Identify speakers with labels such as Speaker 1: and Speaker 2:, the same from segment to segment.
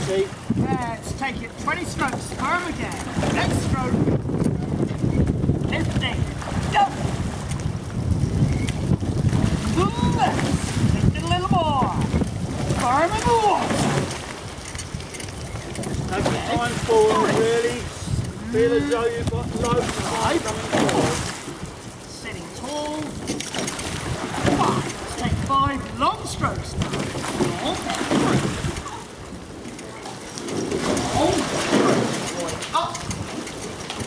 Speaker 1: easy.
Speaker 2: Let's take it 20 strokes, firm again. Next stroke. 50. Go. To the left. Take it a little more. Firm in the water.
Speaker 1: Take the time forward, really. Feel as though you've got loads of time coming forward.
Speaker 2: Sitting tall. 5. Let's take 5 long strokes now. Long. Long. Drawing up.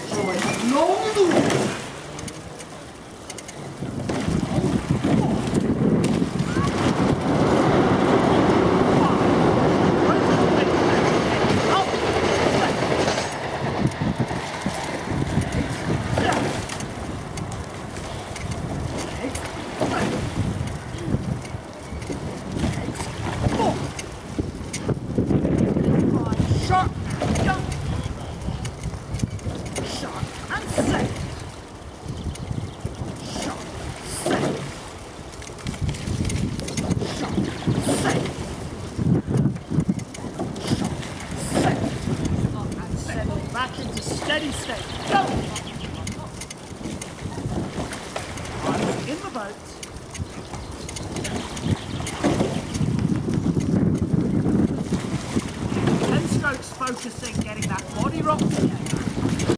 Speaker 2: Drawing long in the water. Sharp, jump. Sharp and safe. Sharp, safe. Sharp, safe. Sharp, safe. Up and settle back into steady state. Go. Eyes in the boat. Strokes focusing, getting that body rock together.